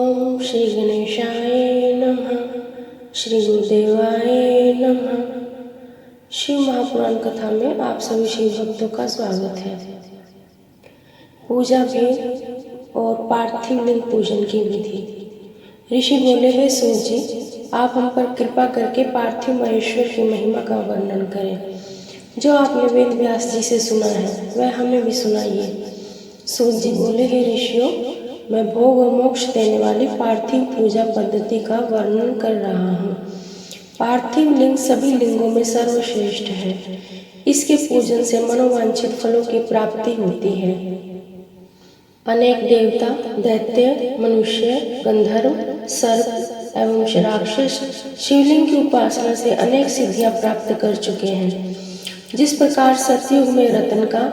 ओम श्री गणेशाय नमः। श्री गुरुदेवाय नमः। शिव महापुराण कथा में आप सभी शिव भक्तों का स्वागत है। पूजा भेद और पार्थिव लिंग पूजन की विधि। ऋषि बोले, हे सूर्य जी, आप हम पर कृपा करके पार्थिव महेश्वर की महिमा का वर्णन करें। जो आपने वेद व्यास जी से सुना है वह हमें भी सुनाइए। सूर्य जी बोले, हे ऋषियों, मैं भोग और मोक्ष देने वाली पार्थिव पूजा पद्धति का वर्णन कर रहा हूँ। पार्थिव लिंग सभी लिंगों में सर्वश्रेष्ठ है। इसके पूजन से मनोवांछित फलों की प्राप्ति होती है। अनेक देवता, दैत्य, मनुष्य, गंधर्व, सर्प एवं राक्षस शिवलिंग की उपासना से अनेक सिद्धियां प्राप्त कर चुके हैं। जिस प्रकार सतयुग में रत्न का,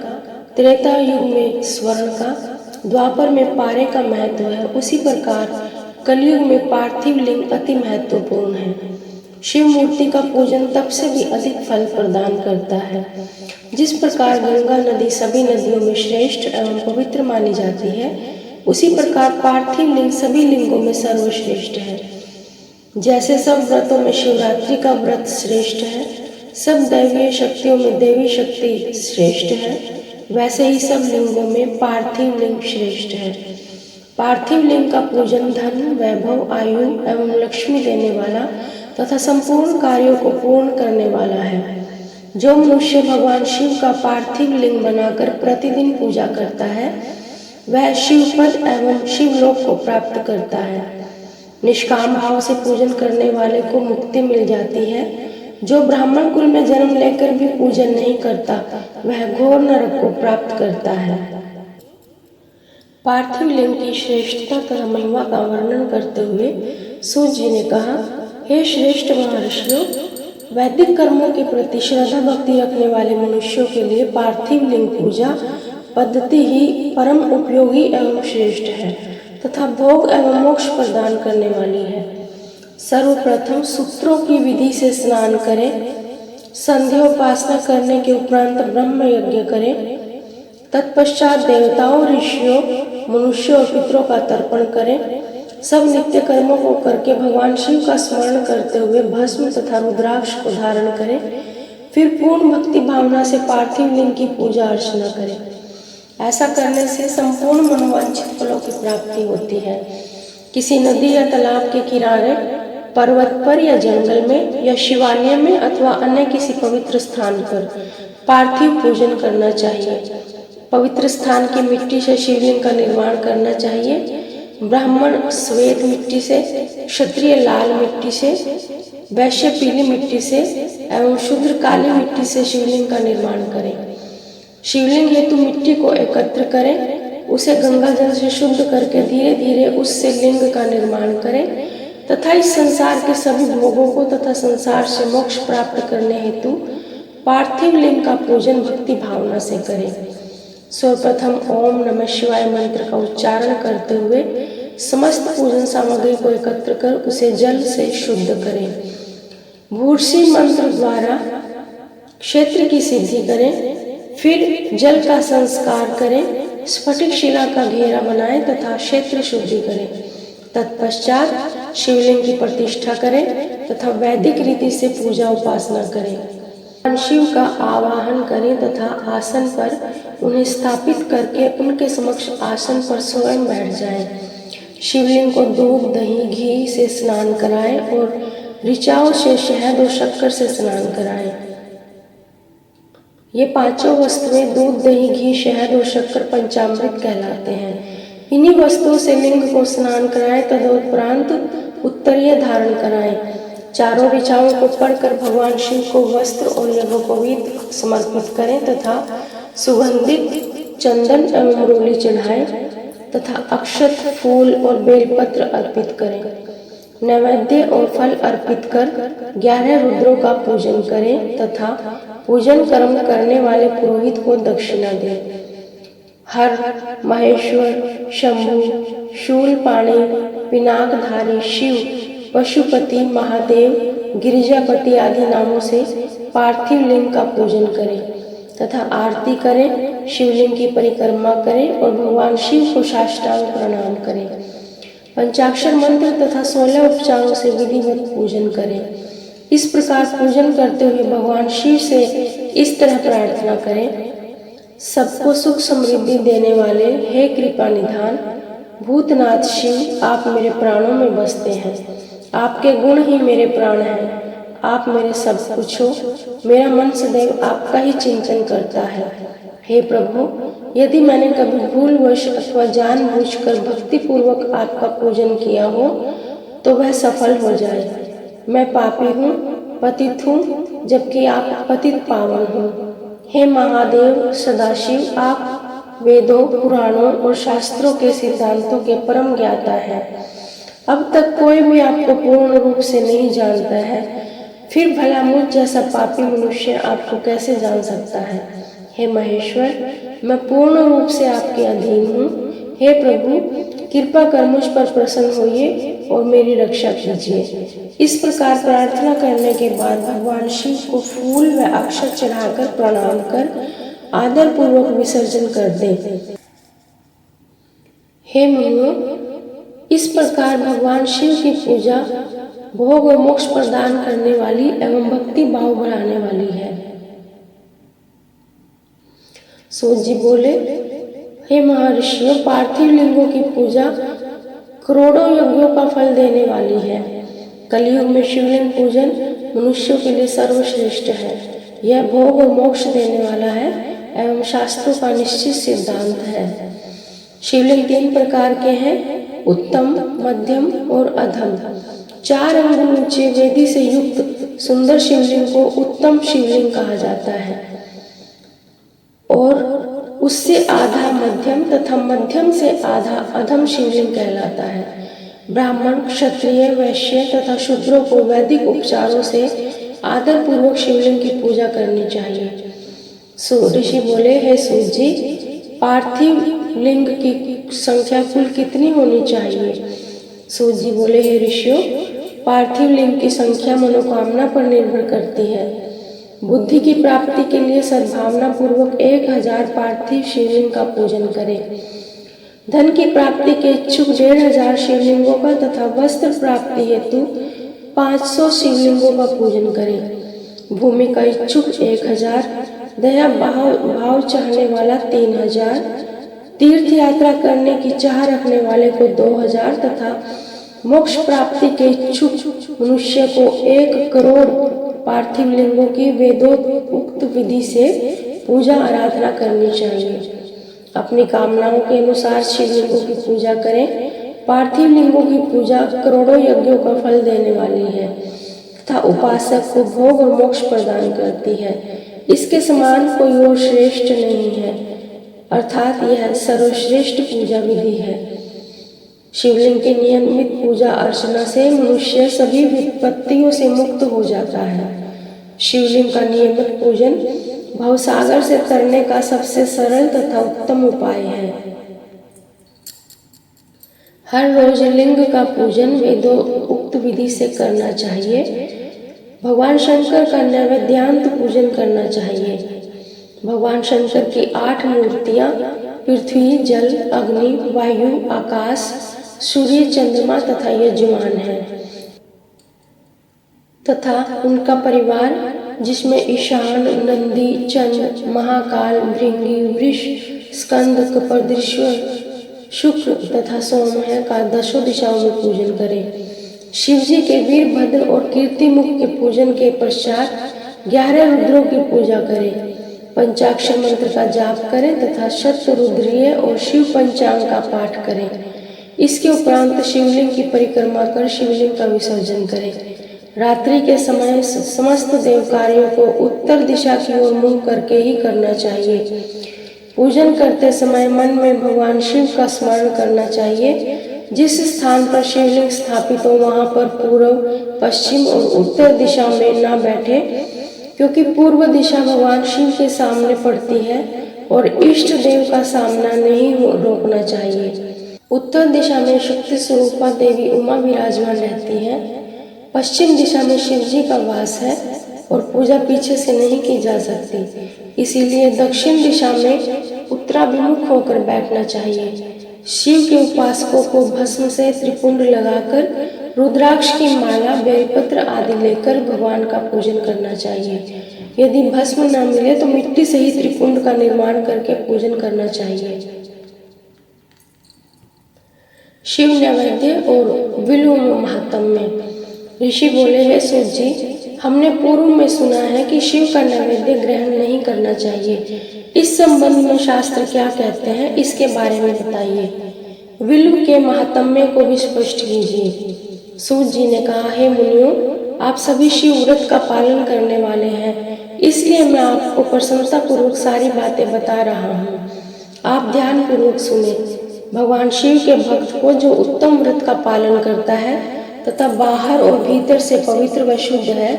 त्रेता युग में स्वर्ण का, द्वापर में पारे का महत्व है, उसी प्रकार कलयुग में पार्थिव लिंग अति महत्वपूर्ण है। शिव मूर्ति का पूजन तप से भी अधिक फल प्रदान करता है। जिस प्रकार गंगा नदी सभी नदियों में श्रेष्ठ एवं पवित्र मानी जाती है, उसी प्रकार पार्थिव लिंग सभी लिंगों में सर्वश्रेष्ठ है। जैसे सब व्रतों में शिवरात्रि का व्रत श्रेष्ठ है, सब दैवीय शक्तियों में देवी शक्ति श्रेष्ठ है, वैसे ही सब लिंगों में पार्थिव लिंग श्रेष्ठ है। पार्थिव लिंग का पूजन धन, वैभव, आयु एवं लक्ष्मी देने वाला तथा संपूर्ण कार्यों को पूर्ण करने वाला है। जो मनुष्य भगवान शिव का पार्थिव लिंग बनाकर प्रतिदिन पूजा करता है, वह शिवपद एवं शिवलोक को प्राप्त करता है। निष्काम भाव से पूजन करने वाले को मुक्ति मिल जाती है। जो ब्राह्मण कुल में जन्म लेकर भी पूजन नहीं करता, वह घोर नरक को प्राप्त करता है। पार्थिव लिंग की श्रेष्ठता तथा महिमा का वर्णन करते हुए सूर्य जी ने कहा, हे श्रेष्ठ महर्षियों, वैदिक कर्मों के प्रति श्रद्धा भक्ति रखने वाले मनुष्यों के लिए पार्थिव लिंग पूजा पद्धति ही परम उपयोगी एवं श्रेष्ठ है तथा भोग एवं मोक्ष प्रदान करने वाली है। सर्वप्रथम सूत्रों की विधि से स्नान करें, संध्योपासना करने के उपरांत ब्रह्म यज्ञ करें, तत्पश्चात देवताओं, ऋषियों, मनुष्यों और पितरों का तर्पण करें। सब नित्य कर्मों को करके भगवान शिव का स्मरण करते हुए भस्म तथा रुद्राक्ष को धारण करें। फिर पूर्ण भक्ति भावना से पार्थिव लिंग की पूजा अर्चना करें। ऐसा करने से संपूर्ण मनोवांछित फलों की प्राप्ति होती है। किसी नदी या तालाब के किनारे, पर्वत पर या जंगल में या शिवालय में अथवा अन्य किसी पवित्र स्थान पर पार्थिव पूजन करना चाहिए। पवित्र स्थान की मिट्टी से शिवलिंग का निर्माण करना चाहिए। ब्राह्मण श्वेत मिट्टी से, क्षत्रिय लाल मिट्टी से, वैश्य पीली मिट्टी से एवं शूद्र काली मिट्टी से शिवलिंग का निर्माण करें। शिवलिंग हेतु मिट्टी को एकत्र करें, उसे गंगा जल से शुद्ध करके धीरे धीरे उससे लिंग का निर्माण करें तथा इस संसार के सभी भोगों को तथा संसार से मोक्ष प्राप्त करने हेतु पार्थिव लिंग का पूजन भक्ति भावना से करें। सर्वप्रथम ओम नमः शिवाय मंत्र का उच्चारण करते हुए समस्त पूजन सामग्री को एकत्र कर उसे जल से शुद्ध करें। भूर्सी मंत्र द्वारा क्षेत्र की सिद्धि करें। फिर जल का संस्कार करें, स्फटिक शिला का घेरा बनाएं तथा क्षेत्र शुद्धि करें। तत्पश्चात शिवलिंग की प्रतिष्ठा करें तथा वैदिक रीति से पूजा उपासना करें। शिव का आवाहन करें तथा आसन पर उन्हें स्थापित करके उनके समक्ष आसन पर स्वयं बैठ जाएं। शिवलिंग को दूध, दही, घी से स्नान कराएं और ऋचाओं से शहद और शक्कर से स्नान कराएं। ये पांचों वस्तुएं दूध, दही, घी, शहद और शक्कर पंचामृत कहलाते हैं। इन्हीं वस्तुओं से लिंग को स्नान कराएं। तदुपरांत उत्तरीय धारण कराएं। चारों ऋचाओं को पढ़कर भगवान शिव को वस्त्र और यज्ञोपवीत समर्पित करें तथा सुगंधित चंदन एवं मुरली चढ़ाएं तथा अक्षत, फूल और बेलपत्र अर्पित करें। नैवेद्य और फल अर्पित कर 11 रुद्रों का पूजन करें तथा पूजन कर्म करने वाले पुरोहित को दक्षिणा दें। हर, महेश्वर, शंभु, शूलपाणी, पिनाकधारी शिव, पशुपति, महादेव, गिरिजापति आदि नामों से पार्थिव लिंग का पूजन करें तथा आरती करें। शिवलिंग की परिक्रमा करें और भगवान शिव को साष्टांग प्रणाम करें। पंचाक्षर मंत्र तथा 16 उपचारों से विधिवत पूजन करें। इस प्रकार पूजन करते हुए भगवान शिव से इस तरह प्रार्थना करें। सबको सुख समृद्धि देने वाले हे कृपा निधान भूतनाथ शिव, आप मेरे प्राणों में बसते हैं। आपके गुण ही मेरे प्राण हैं। आप मेरे सब कुछ हो। मेरा मन सदैव आपका ही चिंतन करता है। हे प्रभु, यदि मैंने कभी भूलवश अथवा जानबूझकर भक्तिपूर्वक आपका पूजन किया हो तो वह सफल हो जाए। मैं पापी हूँ, पतित हूँ, जबकि आप पतित पावन हो। हे महादेव सदाशिव, आप वेदों, पुराणों और शास्त्रों के सिद्धांतों के परम ज्ञाता हैं। अब तक कोई भी आपको पूर्ण रूप से नहीं जानता है, फिर भला मुझ जैसा पापी मनुष्य आपको कैसे जान सकता है। हे महेश्वर, मैं पूर्ण रूप से आपके अधीन हूँ। हे प्रभु, कृपा कर मुझ पर प्रसन्न होइए और मेरी रक्षा कीजिए। इस प्रकार प्रार्थना करने के बाद भगवान शिव को फूल व अक्षत चढ़ाकर प्रणाम कर आदर पूर्वक विसर्जन कर दें। हे मुनियों, इस प्रकार भगवान शिव की पूजा भोग और मोक्ष प्रदान करने वाली एवं भक्ति भाव बढ़ाने वाली है। सूत जी बोले, हे महर्षियों, पार्थिव लिंगों की पूजा करोड़ों यज्ञों का फल देने वाली है। कलयुग में शिवलिंग पूजन मनुष्यों के लिए सर्वश्रेष्ठ है। यह भोग और मोक्ष देने वाला है एवं शास्त्रों का निश्चित सिद्धांत है। शिवलिंग 3 प्रकार के हैं, उत्तम, मध्यम और अधम। 4 अंगुल ऊंचे वेदी से युक्त सुंदर शिवलिंग को उत्तम शिवलिंग कहा जाता है और उससे आधा मध्यम तथा मध्यम से आधा अधम शिवलिंग कहलाता है। ब्राह्मण, क्षत्रिय, वैश्य तथा शूद्रों को वैदिक उपचारों से आदर पूर्वक शिवलिंग की पूजा करनी चाहिए। ऋषि बोले, हे सूत जी, पार्थिव लिंग की संख्या कुल कितनी होनी चाहिए? सूत जी बोले, हे ऋषियों, पार्थिव लिंग की संख्या मनोकामना पर निर्भर करती है। बुद्धि की प्राप्ति के लिए सद्भावना पूर्वक 1000 पार्थिव शिवलिंग का पूजन करें। धन की प्राप्ति के इच्छुक 1500 शिवलिंगों का तथा वस्त्र प्राप्ति हेतु 500 शिवलिंगों का पूजन करें। भूमि का इच्छुक 1000, दया भाव चाहने वाला 3000, तीर्थ यात्रा करने की चाह रखने वाले को 2000 तथा मोक्ष प्राप्ति के इच्छुक मनुष्य को 1 करोड़ पार्थिव लिंगों की वेदोक्त विधि से पूजा आराधना करनी चाहिए। अपनी कामनाओं के अनुसार शिवलिंगों की पूजा करें। पार्थिव लिंगों की पूजा करोड़ों यज्ञों का फल देने वाली है तथा उपासक को भोग और मोक्ष प्रदान करती है। इसके समान कोई और श्रेष्ठ नहीं है, अर्थात यह सर्वश्रेष्ठ पूजा विधि है। शिवलिंग की नियमित पूजा अर्चना से मनुष्य सभी विपत्तियों से मुक्त हो जाता है। शिवलिंग का नियमित पूजन भवसागर से तरने का सबसे सरल तथा उत्तम उपाय है। हर रोज लिंग का पूजन वेदोक्त विधि से करना चाहिए। भगवान शंकर का नैवेद्यांत पूजन करना चाहिए। भगवान शंकर की 8 मूर्तियां पृथ्वी, जल, अग्नि, वायु, आकाश, सूर्य, चंद्रमा तथा यजमान है तथा उनका परिवार जिसमें ईशान, नंदी, चंड, महाकाल, भृंगी, वृष, स्कंद, कपरदीश्वर, शुक्र तथा सोम है का 10 दिशाओं में पूजन करें। शिवजी के वीरभद्र और कीर्तिमुख के पूजन के पश्चात 11 रुद्रों की पूजा करें। पंचाक्षर मंत्र का जाप करें तथा शतरुद्रीय और शिव पंचांग का पाठ करें। इसके उपरांत शिवलिंग की परिक्रमा कर शिवलिंग का विसर्जन करें। रात्रि के समय समस्त देव कार्यों को उत्तर दिशा की ओर मुंह करके ही करना चाहिए। पूजन करते समय मन में भगवान शिव का स्मरण करना चाहिए। जिस स्थान पर शिवलिंग स्थापित हो वहां पर पूर्व, पश्चिम और उत्तर दिशा में न बैठे, क्योंकि पूर्व दिशा भगवान शिव के सामने पड़ती है और इष्ट देव का सामना नहीं रोकना चाहिए। उत्तर दिशा में शक्ति स्वरूपा देवी उमा विराजमान रहती है। पश्चिम दिशा में शिवजी का वास है और पूजा पीछे से नहीं की जा सकती, इसीलिए दक्षिण दिशा में उत्तराभिमुख होकर बैठना चाहिए। शिव के उपासकों को भस्म से त्रिपुंड लगाकर रुद्राक्ष की माला, बेलपत्र आदि लेकर भगवान का पूजन करना चाहिए। यदि भस्म न मिले तो मिट्टी से ही त्रिपुंड का निर्माण करके पूजन करना चाहिए। शिव नैवेद्य और विल्व महात्म्य। ऋषि बोले, हे सूत जी, हमने पूर्व में सुना है कि शिव का नैवेद्य ग्रहण नहीं करना चाहिए। इस संबंध में शास्त्र क्या कहते हैं, इसके बारे में बताइए। विल्व के महात्म्य को भी स्पष्ट कीजिए। सूत जी ने कहा, हे मुनियों, आप सभी शिव व्रत का पालन करने वाले हैं, इसलिए मैं आपको प्रसन्नता पूर्वक सारी बातें बता रहा हूँ। आप ध्यान पूर्वक सुने। भगवान शिव के भक्त को जो उत्तम व्रत का पालन करता है तथा बाहर और भीतर से पवित्र व शुद्ध है,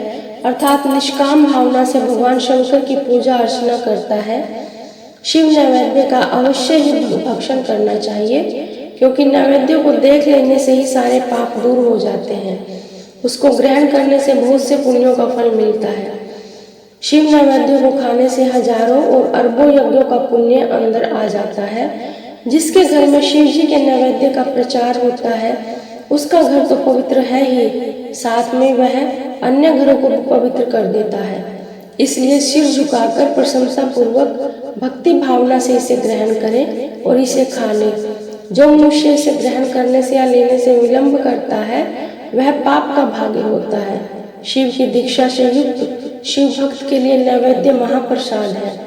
अर्थात निष्काम भावना से भगवान शंकर की पूजा अर्चना करता है, शिव नैवेद्य का अवश्य ही भक्षण करना चाहिए, क्योंकि नैवेद्य को देख लेने से ही सारे पाप दूर हो जाते हैं। उसको ग्रहण करने से बहुत से पुण्यों का फल मिलता है। शिव नैवेद्य को खाने से हजारों और अरबों यज्ञों का पुण्य अंदर आ जाता है। जिसके घर में शिव जी के नैवेद्य का प्रचार होता है, उसका घर तो पवित्र है ही, साथ में वह अन्य घरों को भी पवित्र कर देता है। इसलिए सिर झुकाकर प्रशंसा पूर्वक भक्ति भावना से इसे ग्रहण करें और इसे खा लें। जो मनुष्य इसे ग्रहण करने से या लेने से विलंब करता है, वह पाप का भागी होता है। शिव की दीक्षा से युक्त शिव भक्त के लिए नैवेद्य महाप्रसाद है।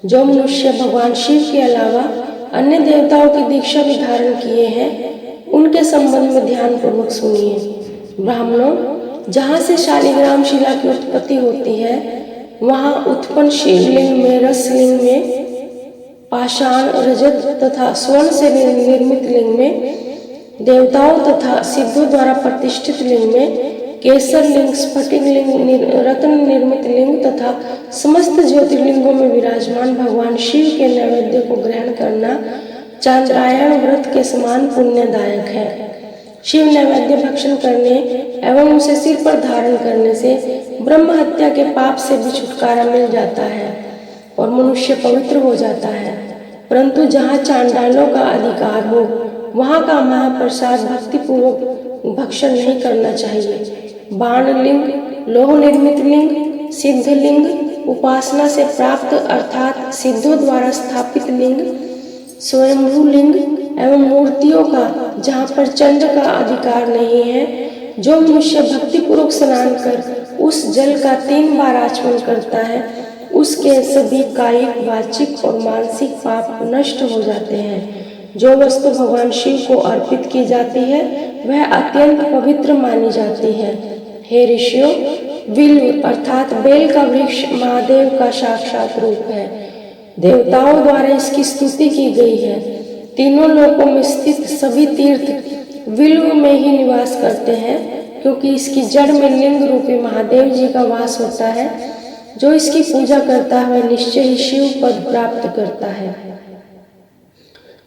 जो मनुष्य भगवान शिव के अलावा अन्य देवताओं की दीक्षा भी धारण किए हैं, उनके संबंध में ध्यान पूर्वक सुनिए। ब्राह्मणों, जहाँ से शालिग्राम शिला की उत्पत्ति होती है, वहाँ उत्पन्न शिवलिंग में, रसलिंग में, पाषाण, रजत तथा स्वर्ण से निर्मित लिंग में, देवताओं तथा सिद्धों द्वारा प्रतिष्ठित लिंग में, केसर लिंग, स्फटिक लिंग, रत्न निर्मित लिंग तथा समस्त ज्योतिर्लिंगों में विराजमान भगवान शिव के नैवेद्य को ग्रहण करना चांद्रायण व्रत के समान पुण्यदायक है। शिव नैवेद्य भक्षण करने एवं उसे सिर पर धारण करने से ब्रह्म हत्या के पाप से भी छुटकारा मिल जाता है और मनुष्य पवित्र हो जाता है। परंतु जहाँ चांडालों का अधिकार हो, वहाँ का महाप्रसाद भक्ति पूर्वक भक्षण नहीं करना चाहिए। बाण लिंग, लोह निर्मित लिंग, सिद्ध लिंग, उपासना से प्राप्त अर्थात सिद्धों द्वारा स्थापित लिंग, स्वयंभू लिंग एवं मूर्तियों का जहाँ पर चंद्र का अधिकार नहीं है, जो मनुष्य भक्ति पूर्वक स्नान कर उस जल का 3 बार आचमन करता है, उसके सभी कायिक, वाचिक और मानसिक पाप नष्ट हो जाते हैं। जो वस्तु भगवान शिव को अर्पित की जाती है, वह अत्यंत पवित्र मानी जाती है। हे ऋषियों, विल्व अर्थात बेल का वृक्ष महादेव का साक्षात रूप है। देवताओं द्वारा इसकी स्तुति की गई है। तीनों लोकों में स्थित सभी तीर्थ विल्व में ही निवास करते हैं, क्योंकि इसकी जड़ में लिंग रूपी महादेव जी का वास होता है। जो इसकी पूजा करता है, वह निश्चय ही शिव पद प्राप्त करता है।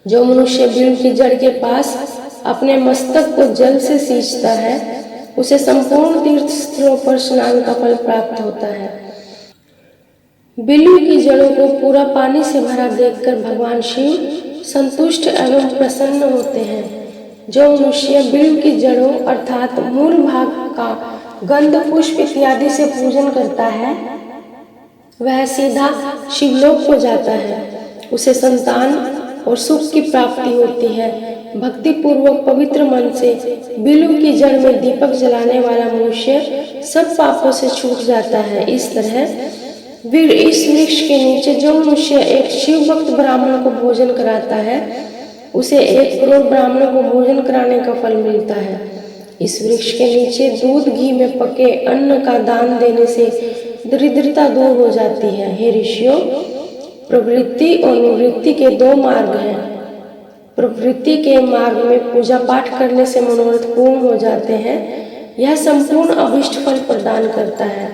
जो मनुष्य विल्व की जड़ के पास अपने मस्तक को जल से सींचता है, उसे संपूर्ण तीर्थ स्थलों पर स्नान का फल प्राप्त होता है। विल्व की जड़ों को पूरा पानी से भरा देखकर भगवान शिव संतुष्ट एवं प्रसन्न होते हैं। जो मनुष्य विल्व की जड़ों अर्थात मूल भाग का गंध, पुष्प इत्यादि से पूजन करता है, वह सीधा शिवलोक को जाता है। उसे संतान और सुख की प्राप्ति होती है। भक्ति पूर्वक पवित्र मन से विल्व की जड़ में दीपक जलाने वाला मनुष्य सब पापों से छूट जाता है। इस तरह इस वृक्ष के नीचे जो मनुष्य एक शिव भक्त ब्राह्मण को भोजन कराता है, उसे 1 करोड़ ब्राह्मणों को भोजन कराने का फल मिलता है। इस वृक्ष के नीचे दूध घी में पके अन्न का दान देने से दरिद्रता दूर हो जाती है। हे ऋषियों, प्रवृत्ति और निवृत्ति के 2 मार्ग हैं। प्रवृत्ति के मार्ग में पूजा पाठ करने से मनोरथ पूर्ण हो जाते हैं। यह संपूर्ण अभिष्ट फल प्रदान करता है।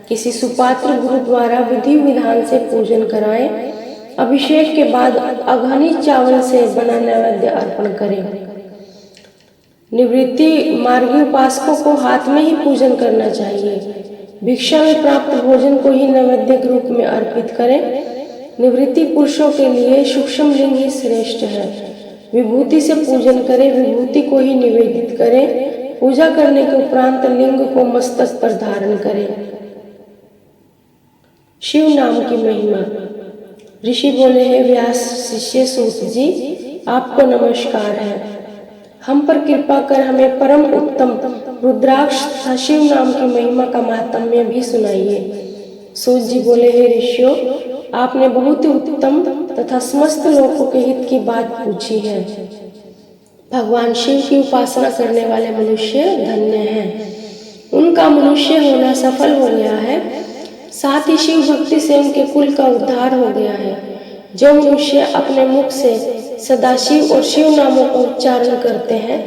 किसी सुपात्र गुरु द्वारा विधि विधान से पूजन कराएं। अभिषेक के बाद अघनी चावल से बना नैवेद्य अर्पण करें। निवृत्ति मार्गी उपासकों को हाथ में ही पूजन करना चाहिए। भिक्षा में प्राप्त भोजन को ही नैवेद्य के रूप में अर्पित करें। निवृत्ति पुरुषों के लिए सूक्ष्म लिंग ही श्रेष्ठ है। विभूति से पूजन करें, विभूति को ही निवेदित करें। पूजा करने के उपरांत लिंग को मस्तक पर धारण करें। शिव नाम की महिमा। ऋषि बोले, हे व्यास शिष्य सूत जी, आपको नमस्कार है। हम पर कृपा कर हमें परम उत्तम रुद्राक्ष तथा शिव नाम की महिमा का महात्म्य भी सुनाइए। सूत जी बोले, हे ऋषियों, आपने बहुत ही उत्तम तथा समस्त लोगों के हित की बात पूछी है। भगवान शिव की उपासना करने वाले मनुष्य धन्य हैं। उनका मनुष्य होना सफल हो गया है, साथ ही शिव भक्ति से उनके कुल का उद्धार हो गया है। जो मनुष्य अपने मुख से सदाशिव और शिव नामों का उच्चारण करते हैं,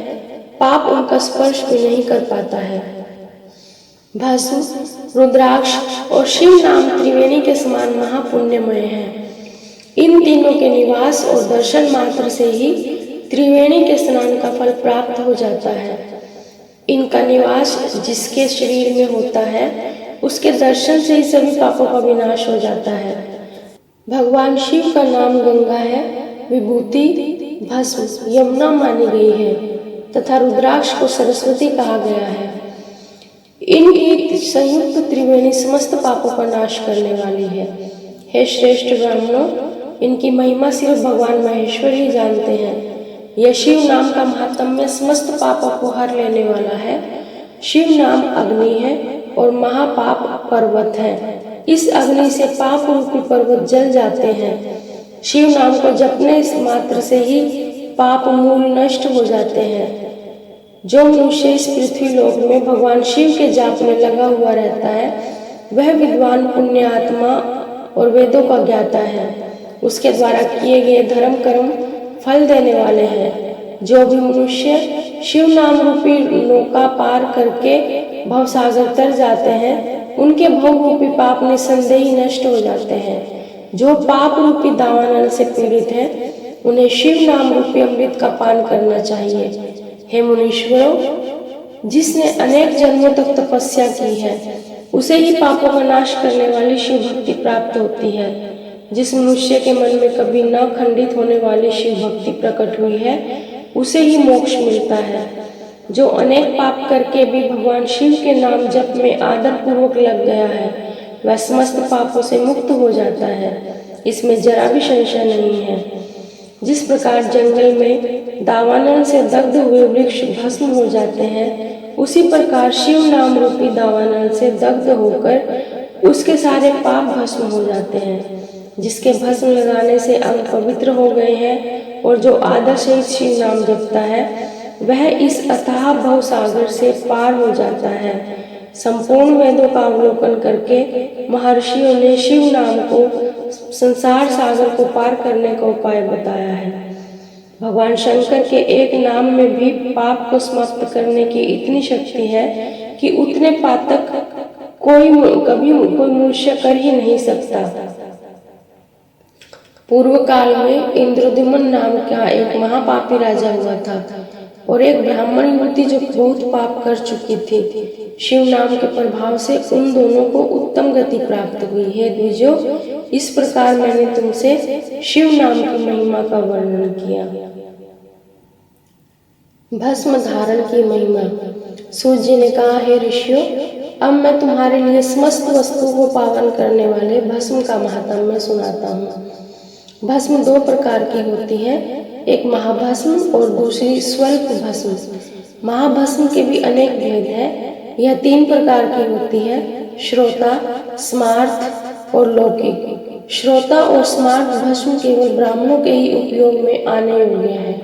पाप उनका स्पर्श भी नहीं कर पाता है। भस्म, रुद्राक्ष और शिव नाम त्रिवेणी के समान महापुण्यमय हैं। इन तीनों के निवास और दर्शन मात्र से ही त्रिवेणी के स्नान का फल प्राप्त हो जाता है। इनका निवास जिसके शरीर में होता है, उसके दर्शन से ही सभी पापों का विनाश हो जाता है। भगवान शिव का नाम गंगा है, विभूति भस्म यमुना मानी गई है तथा रुद्राक्ष को सरस्वती कहा गया है। इनकी संयुक्त त्रिवेणी समस्त पापों का नाश करने वाली है। हे श्रेष्ठ ब्राह्मणों, इनकी महिमा सिर्फ भगवान महेश्वर ही जानते हैं। यह शिव नाम का महात्म्य समस्त पापों को हर लेने वाला है। शिव नाम अग्नि है और महापाप पर्वत है। इस अग्नि से पाप रूपी पर्वत जल जाते हैं। शिव नाम को जपने मात्र से ही पाप मूल नष्ट हो जाते हैं। जो मनुष्य इस पृथ्वी लोक में भगवान शिव के जाप में लगा हुआ रहता है, वह विद्वान पुण्य आत्मा और वेदों का ज्ञाता है। उसके द्वारा किए गए धर्म कर्म फल देने वाले हैं। जो भी मनुष्य शिव नाम रूपी नौका पार करके भवसागर तर जाते हैं, उनके भव रूपी पाप निसंदेह ही नष्ट हो जाते हैं। जो पाप रूपी दावानल से पीड़ित हैं, उन्हें शिव नाम रूपी अमृत का पान करना चाहिए। हे मुनीश्वरों, जिसने अनेक जन्मों तक तपस्या की है, उसे ही पापों का नाश करने वाली शिव भक्ति प्राप्त होती है। जिस मनुष्य के मन में कभी न खंडित होने वाली शिव भक्ति प्रकट हुई है, उसे ही मोक्ष मिलता है। जो अनेक पाप करके भी भगवान शिव के नाम जप में आदर पूर्वक लग गया है, वह समस्त पापों से मुक्त हो जाता है। इसमें जरा भी संशय नहीं है। जिस प्रकार जंगल में दावानल से दग्ध हुए वृक्ष भस्म हो जाते हैं, उसी प्रकार शिव नाम रूपी दावानल से दग्ध होकर उसके सारे पाप भस्म हो जाते हैं। जिसके भस्म लगाने से अंग पवित्र हो गए हैं और जो आदर सहित शिव नाम जपता है, वह इस अथाह भव सागर से पार हो जाता है। संपूर्ण वेदों का अवलोकन करके महर्षियों ने शिव नाम को संसार सागर को पार करने का उपाय बताया है। भगवान शंकर के एक नाम में भी पाप को समाप्त करने की इतनी शक्ति है कि उतने पातक कभी कोई मनुष्य कर ही नहीं सकता। पूर्व काल में इंद्रद्युम्न नाम का एक महापापी राजा हुआ था और एक ब्राह्मण युवती जो बहुत पाप कर चुकी थी। शिव नाम के प्रभाव से उन दोनों को उत्तम गति प्राप्त हुई। हे द्विजो, इस प्रकार मैंने तुमसे शिव नाम की महिमा का वर्णन किया। भस्म धारण की महिमा। सूत जी ने कहा, हे ऋषियों, अब मैं तुम्हारे लिए समस्त वस्तुओं को पावन करने वाले भस्म का महात्म्य सुनाता हूँ। भस्म दो प्रकार की होती है, एक महाभस्म और दूसरी स्वल्प भस्म। महाभस्म के भी अनेक भेद हैं। यह तीन प्रकार की होती है, श्रोता, स्मार्त और लौकिक। श्रोता और स्मार्त भस्म केवल ब्राह्मणों के ही उपयोग में आने योग्य है।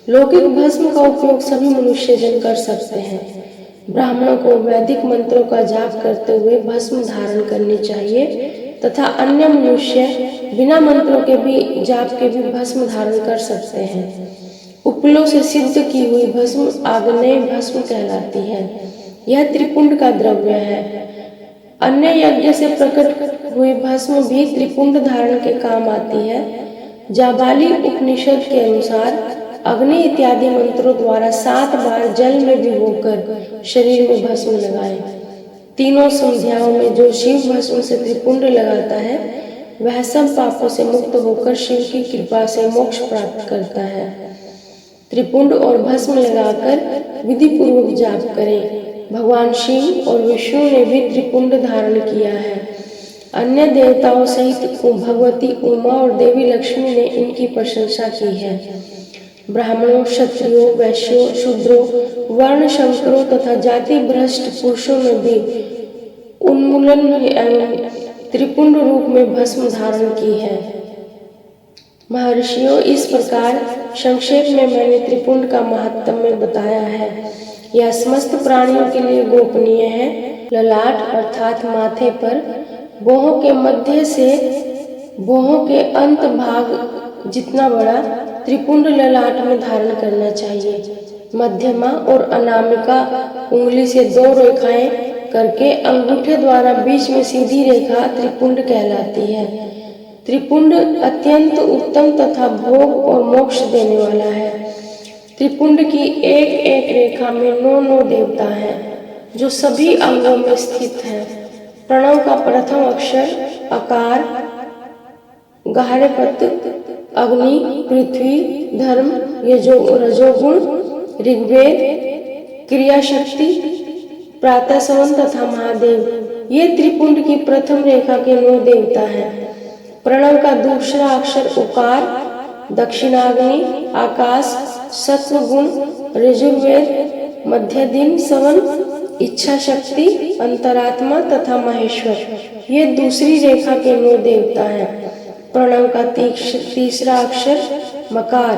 लौकिक भस्म का उपयोग सभी मनुष्य जन कर सकते हैं। ब्राह्मणों को वैदिक मंत्रों का जाप करते हुए भस्म धारण करनी चाहिए तथा अन्य मनुष्य बिना मंत्रों के भी जाप के भी भस्म धारण कर सकते हैं। उपलों से सिद्ध की हुई भस्म आग्नेय भस्म कहलाती है। यह त्रिपुंड का द्रव्य है। अन्य यज्ञ से प्रकट हुई भस्म भी त्रिपुंड धारण के काम आती है। जाबाली उपनिषद के अनुसार अग्नि इत्यादि मंत्रों द्वारा 7 बार जल में भिगोकर शरीर में भस्म लगाएं। तीनों संध्याओं में जो शिव भस्म से त्रिपुंड लगाता है, वह सब पापों से मुक्त होकर शिव की कृपा से मोक्ष प्राप्त करता है। त्रिपुंड और भस्म लगाकर विधि पूर्वक जाप करें। भगवान शिव और विष्णु ने भी त्रिपुंड धारण किया है। अन्य देवताओं सहित भगवती उमा और देवी लक्ष्मी ने इनकी प्रशंसा की है। ब्राह्मणों, क्षत्रियों, वैश्यों, शूद्रों, वर्ण शंकरों तथा जाति भ्रष्ट पुरुषों में भी उन्मूलन एवं त्रिपुंड रूप में भस्म धारण की है। महर्षियों, इस प्रकार संक्षेप में मैंने त्रिपुंड का महात्म्य बताया है। यह समस्त प्राणियों के लिए गोपनीय है। ललाट अर्थात माथे पर भौहों के मध्य से भौहों के अंत भाग जितना बड़ा त्रिपुंड ललाट में धारण करना चाहिए। मध्यमा और अनामिका उंगली से 2 रेखाएं करके अंगूठे द्वारा बीच में सीधी रेखा त्रिपुंड कहलाती है। त्रिपुंड अत्यंत उत्तम तथा भोग और मोक्ष देने वाला है। त्रिपुंड की एक एक रेखा में 9 देवता हैं, जो सभी अंगों में स्थित हैं। प्रणव का प्रथम अक्षर अकार, गार्हपत्य, अग्नि, पृथ्वी, धर्म, रजोगुण, ऋग्वेद, क्रियाशक्ति, प्रातः सवन तथा महादेव, ये त्रिपुंड की प्रथम रेखा के 9 देवता हैं। प्रणव का दूसरा अक्षर उकार, दक्षिणाग्नि, आकाश, सत्वगुण, ऋजुर्वेद, मध्य दिन, सवन, इच्छा शक्ति, अंतरात्मा तथा महेश्वर, ये दूसरी रेखा के 9 देवता हैं। प्रणव का तीसरा अक्षर मकार,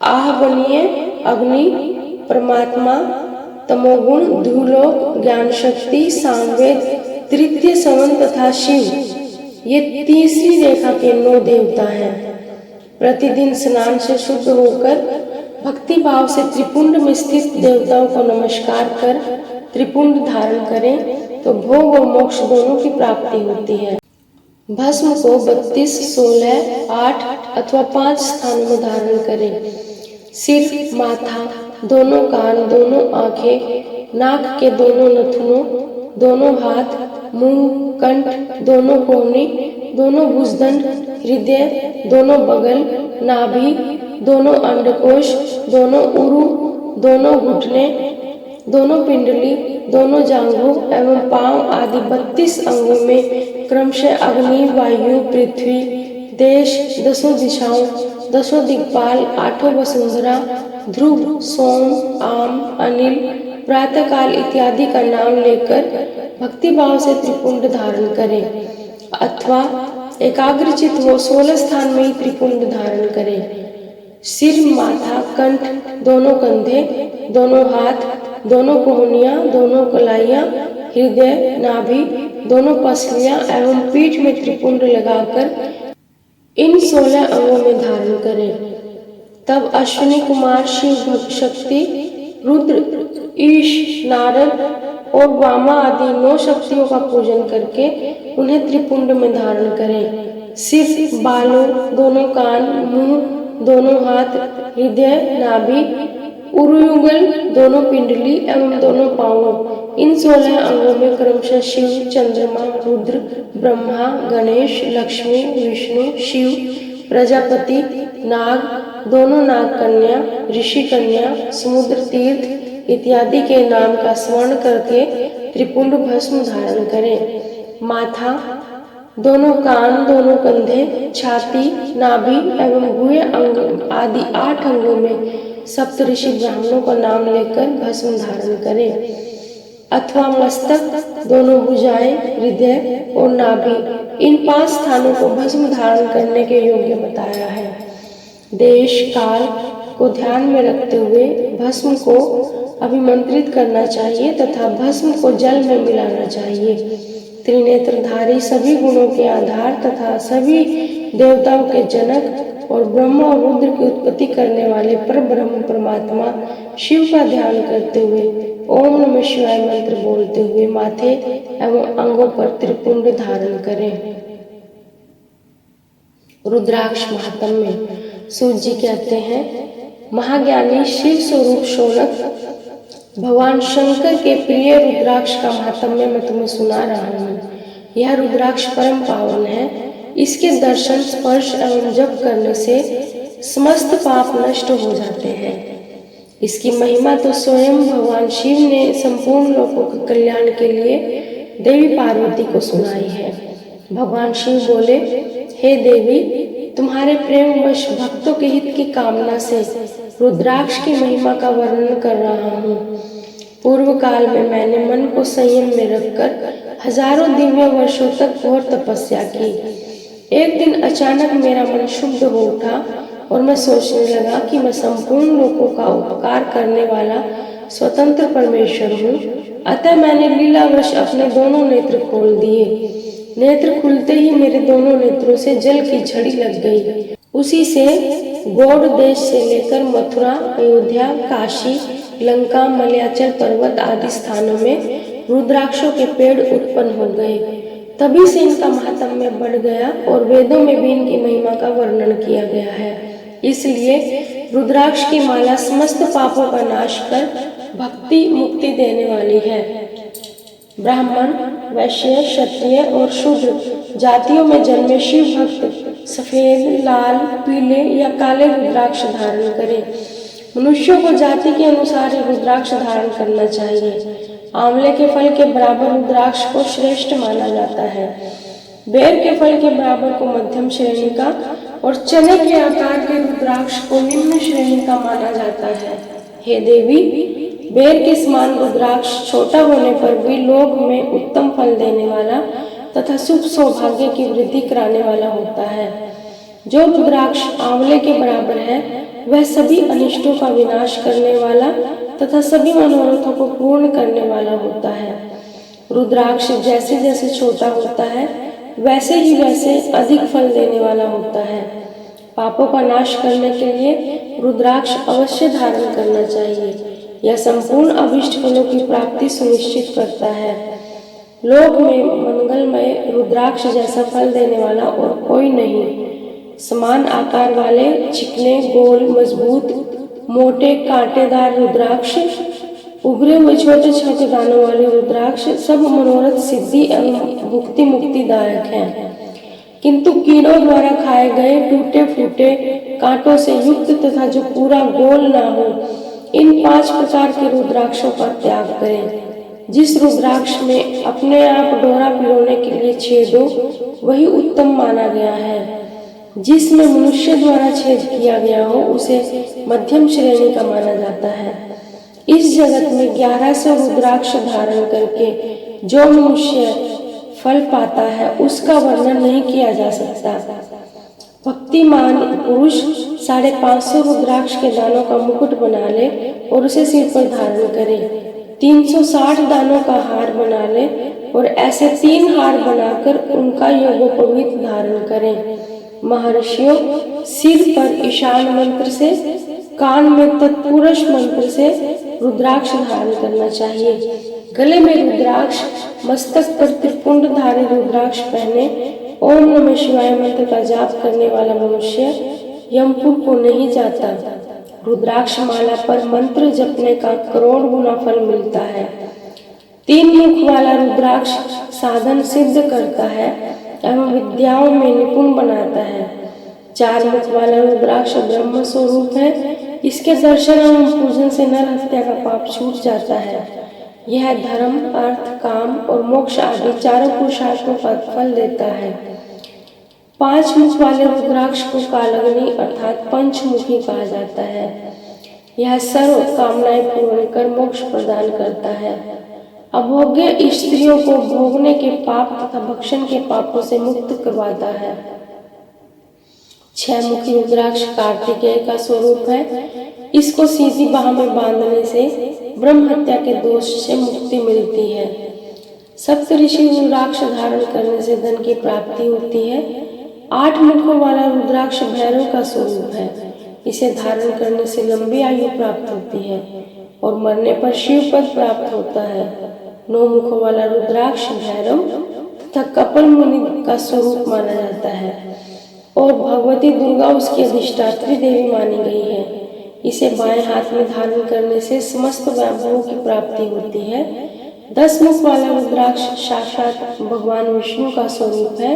आहवनीय, अग्नि, परमात्मा, तमोगुण, ध्रुलोक, ज्ञान शक्ति, सामवेद, तृतीय सवन तथा शिव, ये तीसरी रेखा के 9 देवता हैं। प्रतिदिन स्नान से शुद्ध होकर भक्ति भाव से त्रिपुंड में स्थित देवताओं को नमस्कार कर त्रिपुंड धारण करें तो भोग और मोक्ष दोनों की प्राप्ति होती है। भस्म को 32, 16, 8 अथवा 5 स्थानों में धारण करें। सिर, माथा, दोनों कान, दोनों आंखें, नाक के दोनों नथुनों, दोनों हाथ, मुंह, कंठ, दोनों कोहनी, दोनों भुजदंड, हृदय, दोनों बगल, नाभि, दोनों अंडकोश, दोनों उरु, दोनों घुटने, दोनों पिंडली, दोनों जांघों एवं पांव आदि 32 अंगों में क्रमशः अग्नि, वायु, पृथ्वी, देश, 10 दिशाओं, 10 दिक्पाल, 8 वसुंधरा, ध्रुव, सोम, आम, अनिल, प्रातःकाल इत्यादि का नाम लेकर भक्ति भाव से त्रिपुंड धारण करें अथवा एकाग्रचित हो 16 स्थान में ही त्रिपुंड धारण करें। सिर, माथा, कंठ, दोनों कंधे, दोनों हाथ, दोनों कोहनियां, दोनों कलाइयां, हृदय, नाभि, दोनों पसलियां एवं पीठ में त्रिपुंड लगाकर इन 16 अंगों में धारण करें। तब अश्विनी कुमार, शिव शक्ति, रुद्र, ईश, नारद और वामा आदि 9 शक्तियों का पूजन करके उन्हें त्रिपुंड में धारण करें। सिर, बालों, दोनों कान, मुंह, दोनों हाथ, हृदय, नाभि, उरुयुगल, दोनों पिंडली एवं दोनों पांवों, इन 16 अंगों में क्रमशः शिव, चंद्रमा, रुद्र, ब्रह्मा, गणेश, लक्ष्मी, विष्णु, शिव, प्रजापति, नाग, दोनों नाग कन्या, ऋषि कन्या, समुद्र तीर्थ इत्यादि के नाम का स्मरण करके त्रिपुंड भस्म धारण करें। माथा, दोनों कान, दोनों कंधे, छाती, नाभि एवं गुहे अंग आदि 8 अंगों में सप्तऋषि ब्राह्मणों का नाम लेकर भस्म धारण करें अथवा मस्तक, दोनों भुजाएं, हृदय और नाभि, इन 5 स्थानों को भस्म धारण करने के योग्य बताया है। देश काल को ध्यान में रखते हुए भस्म को अभिमंत्रित करना चाहिए तथा भस्म को जल में मिलाना चाहिए। त्रिनेत्रधारी, सभी गुणों के आधार तथा सभी देवताओं के जनक और ब्रह्मा और रुद्र की उत्पत्ति करने वाले परब्रह्म परमात्मा शिव का ध्यान करते हुए ओम नमः शिवाय मंत्र बोलते हुए माथे एवं अंगों पर त्रिपुंड धारण करें। रुद्राक्ष महात्म्य। सूत जी कहते हैं, महाज्ञानी शिव स्वरूप शौनक भगवान शंकर के प्रिय रुद्राक्ष का महात्म्य मैं तुम्हें सुना रहा हूँ। यह रुद्राक्ष परम पावन है। इसके दर्शन, स्पर्श एवं जप करने से समस्त पाप नष्ट हो जाते हैं। इसकी महिमा तो स्वयं भगवान शिव ने संपूर्ण लोगों के कल्याण के लिए देवी पार्वती को सुनाई है। भगवान शिव बोले, हे देवी, तुम्हारे प्रेमवश भक्तों के हित की कामना से रुद्राक्ष की महिमा का वर्णन कर रहा हूँ। पूर्व काल में मैंने मन को संयम में रखकर हजारों दिव्य वर्षों तक घोर तपस्या की। एक दिन अचानक मेरा मन शुद्ध हो उठा और मैं सोचने लगा कि मैं संपूर्ण लोगों का उपकार करने वाला स्वतंत्र परमेश्वर हूँ। अतः मैंने लीलावश अपने दोनों नेत्र खोल दिए। नेत्र खुलते ही मेरे दोनों नेत्रों से जल की झड़ी लग गई। उसी से गौड़ देश से लेकर मथुरा, अयोध्या, काशी, लंका, मलयाचल पर्वत आदि स्थानों में रुद्राक्षों के पेड़ उत्पन्न हो गए। तभी से इनका महात्म्य बढ़ गया और वेदों में भी इनकी महिमा का वर्णन किया गया है। इसलिए रुद्राक्ष की माला समस्त पापों का नाश कर भक्ति मुक्ति देने वाली है। ब्राह्मण, वैश्य, क्षत्रिय और शूद्र जातियों में जन्मे शिव भक्त सफेद, लाल, पीले या काले रुद्राक्ष धारण करें। मनुष्यों को जाति के अनुसार रुद्राक्ष धारण करना चाहिए। आंवले के फल के बराबर रुद्राक्ष को श्रेष्ठ माना जाता है। बेर के फल के बराबर को मध्यम श्रेणी का और चने के आकार के रुद्राक्ष को निम्न श्रेणी का माना जाता है। हे देवी, बेर के समान रुद्राक्ष छोटा होने पर भी लोक में उत्तम फल देने वाला तथा सुख सौभाग्य की वृद्धि कराने वाला होता है। जो रुद्राक्ष आंवले के बराबर है वह सभी अनिष्टों का विनाश करने वाला तथा सभी मनोरथों को पूर्ण करने वाला होता है। रुद्राक्ष जैसे जैसे छोटा होता है वैसे ही वैसे अधिक फल देने वाला होता है। पापों का नाश करने के लिए रुद्राक्ष अवश्य धारण करना चाहिए। यह संपूर्ण अभिष्ट फलों की प्राप्ति सुनिश्चित करता है। लोक में मंगलमय रुद्राक्ष जैसा फल देने वाला और कोई नहीं। समान आकार वाले चिकने, गोल, मजबूत, मोटे, कांटेदार रुद्राक्ष, उभरे हुए छोटे छोटे दानों वाले रुद्राक्ष सब मनोरथ सिद्धि एवं भुक्ति मुक्तिदायक हैं। किंतु कीड़ों द्वारा खाए गए टूटे फूटे कांटों से युक्त तथा जो पूरा गोल ना हो, इन 5 प्रकार के रुद्राक्षों का त्याग करें। जिस रुद्राक्ष में अपने आप डोरा पिरोने के लिए छेद हो वही उत्तम माना गया है। जिसमें मनुष्य द्वारा छेद किया गया हो उसे मध्यम श्रेणी का माना जाता है। इस जगत में 1100 रुद्राक्ष धारण करके जो मनुष्य फल पाता है उसका वर्णन नहीं किया जा सकता। भक्तिमान पुरुष 550 रुद्राक्ष के दानों का मुकुट बना ले और उसे सिर पर धारण करे। 360 दानों का हार बना ले और ऐसे 3 हार बनाकर उनका यज्ञोपवीत धारण करें। महर्षियों, सिर पर ईशान मंत्र से, कान में तत्पुरुष मंत्र से रुद्राक्ष धारण करना चाहिए। गले में रुद्राक्ष, मस्तक पर त्रिपुंडधारी रुद्राक्ष पहने ओम नमः शिवाय मंत्र का जाप करने वाला मनुष्य यमपुर को नहीं जाता। रुद्राक्ष माला पर मंत्र जपने का करोड़ गुना फल मिलता है। 3 मुख वाला रुद्राक्ष साधन सिद्ध करता है एवं विद्याओं में निपुण बनाता है। 4 मुख वाला रुद्राक्ष ब्रह्म स्वरूप है। इसके दर्शन एवं पूजन से नर हत्या का पाप छूट जाता है। यह धर्म, अर्थ, काम और मोक्ष आदि चारों पुरुषार्थों का फल देता है। 5 मुख वाले रुद्राक्ष को कालग्नि अर्थात पंचमुखी कहा जाता है। यह सर्व कामनाएं पूर्ण कर मोक्ष प्रदान करता है। अभोग्य स्त्रियों को भोगने के पाप तथा भक्षण के पापों से मुक्त करवाता है। 6 मुखी रुद्राक्ष कार्तिकेय का स्वरूप है। इसको सीधी बाह में बांधने से ब्रह्म हत्या के दोष से मुक्ति मिलती है। सप्तऋषि रुद्राक्ष धारण करने से धन की प्राप्ति होती है। 8 मुखों वाला रुद्राक्ष भैरव का स्वरूप है। इसे धारण करने से लंबी आयु प्राप्त होती है और मरने पर शिव पद प्राप्त होता है। 9 मुखों वाला रुद्राक्ष भैरव तथा कपिल मुनि का स्वरूप माना जाता है और भगवती दुर्गा उसकी अधिष्ठात्री देवी मानी गई है। इसे बाएं हाथ में धारण करने से समस्त वैभवों की प्राप्ति होती है। 10 मुख वाला रुद्राक्ष साक्षात भगवान विष्णु का स्वरूप है।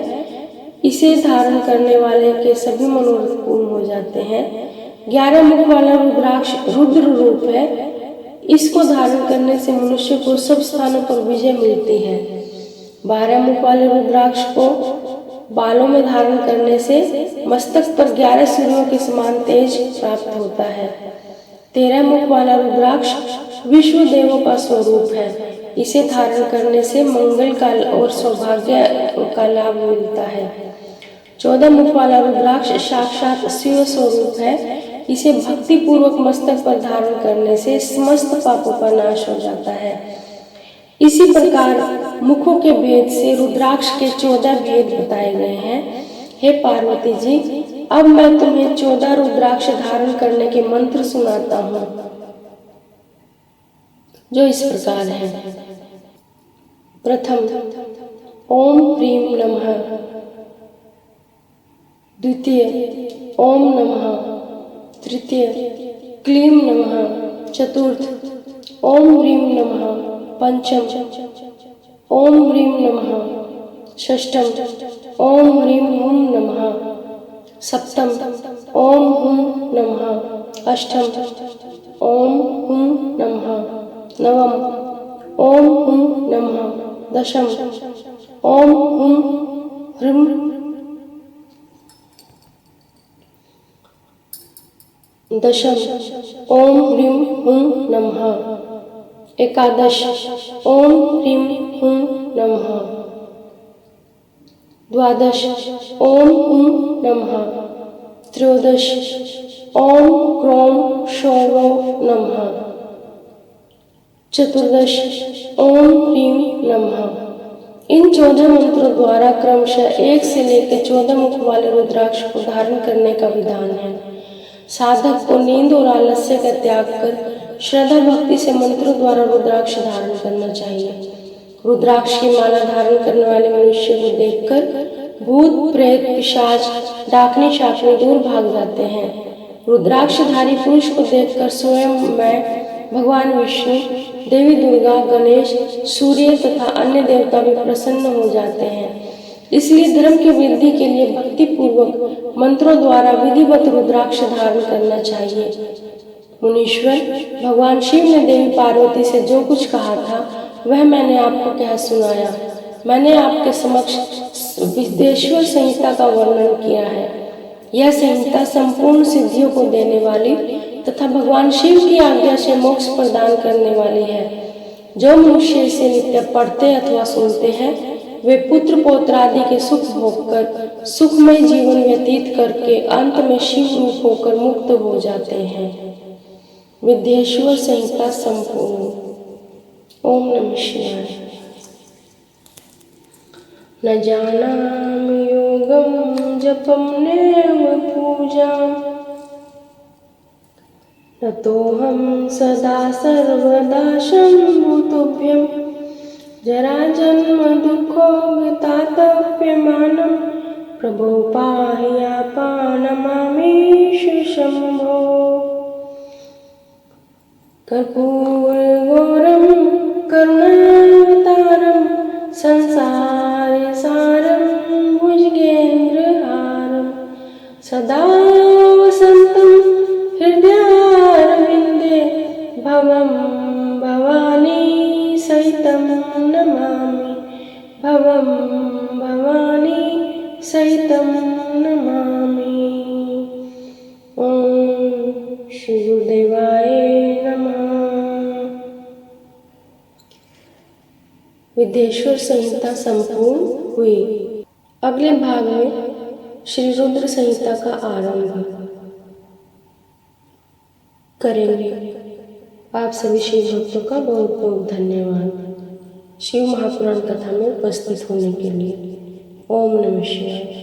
इसे धारण करने वाले के सभी मनोरथ पूर्ण हो जाते हैं। 11 मुख वाला रुद्राक्ष रुद्र रूप है। इसको धारण करने से मनुष्य को सब स्थानों पर विजय मिलती है। 12 मुख वाले रुद्राक्ष को बालों में धारण करने से मस्तक पर 11 सूर्यों के समान तेज प्राप्त होता है। 13 मुख वाला रुद्राक्ष विश्व देवों का स्वरूप है। इसे धारण करने से मंगल का और सौभाग्य का लाभ मिलता है। 14 मुख वाला रुद्राक्ष साक्षात शिव स्वरूप है। इसे भक्ति पूर्वक मस्तक पर धारण करने से समस्त पापों का नाश हो जाता है। इसी प्रकार मुखों के भेद से रुद्राक्ष के 14 भेद बताए गए हैं। हे पार्वती जी, अब मैं तुम्हें 14 रुद्राक्ष धारण करने के मंत्र सुनाता हूँ, जो इस प्रकार है। प्रथम ओम ह्रीं नमः, द्वितीय ओम नमः, तृतीय क्लीं नमः, चतुर्थ ओम ह्रीं नमः, पंचम ओम ह्रीं नमः, षष्ठम ओम ह्रीं हुं नमः, सप्तम ओम हुं नमः, अष्टम ओम हुं नमः, नवम ओम हुं नमः, दशम ओम हुं ह्रीं, दशम ओम ह्रीं हुं नमः, एकादश ओम ह्रीं हुं नमः, द्वादश ओम हुं नमः, त्रयोदश ओम क्रों शौरो नमः, चतुर्दश ओम ह्रीं नमः। इन 14 मंत्रों द्वारा क्रमशः 1 से लेकर 14 मुख वाले रुद्राक्ष को धारण करने का विधान है। साधक को नींद और आलस्य का त्याग कर श्रद्धा भक्ति से मंत्रों द्वारा रुद्राक्ष धारण करना चाहिए। रुद्राक्ष की माला धारण करने वाले मनुष्य को देखकर भूत प्रेत पिशाच डाकनी शाकनी दूर भाग जाते हैं। रुद्राक्षधारी पुरुष को देखकर स्वयं मैं, भगवान विष्णु, देवी दुर्गा, गणेश, सूर्य तथा अन्य देवता भी प्रसन्न हो जाते हैं। इसलिए धर्म की वृद्धि के लिए भक्ति पूर्वक मंत्रों द्वारा विधिवत रुद्राक्ष धारण करना चाहिए। मुनीश्वर, भगवान शिव ने देवी पार्वती से जो कुछ कहा था वह मैंने आपको कह सुनाया। मैंने आपके समक्ष विद्येश्वर संहिता का वर्णन किया है। यह संहिता संपूर्ण सिद्धियों को देने वाली तथा भगवान शिव की आज्ञा से मोक्ष प्रदान करने वाली है। जो मनुष्य इसे नित्य पढ़ते अथवा सुनते हैं वे पुत्र पौत्र आदि के सुख भोगकर सुखमय जीवन व्यतीत करके अंत में शिव रूप होकर मुक्त हो जाते हैं। विद्येश्वर संहिता संपूर्ण। ओम नमः शिवाय। न जानामि योगं जपं नैव पूजां, ततोऽहं सदा सर्वदा शम्भो तुभ्यं। जराजन्म दुःखोऽवितातप्यमानं, प्रभो पाहि आपन्नमामीश शम्भो। कर्पूरगौरं करुणावतारं, संसारसारं भुजगेन्द्रहारं, सदा वसन्तं हृदयारविन्दे भवं भवानी सहितं नमामि, भवं भवानी सहितं नमामि। ओम श्री गुरुदेवाय नमः। विद्येश्वर संहिता संपूर्ण हुई। अगले भाग में श्री रुद्र संहिता का आरंभ करेंगे। आप सभी शिव भक्तों का बहुत बहुत धन्यवाद शिव महापुराण कथा में उपस्थित होने के लिए। ओम नमः शिवाय।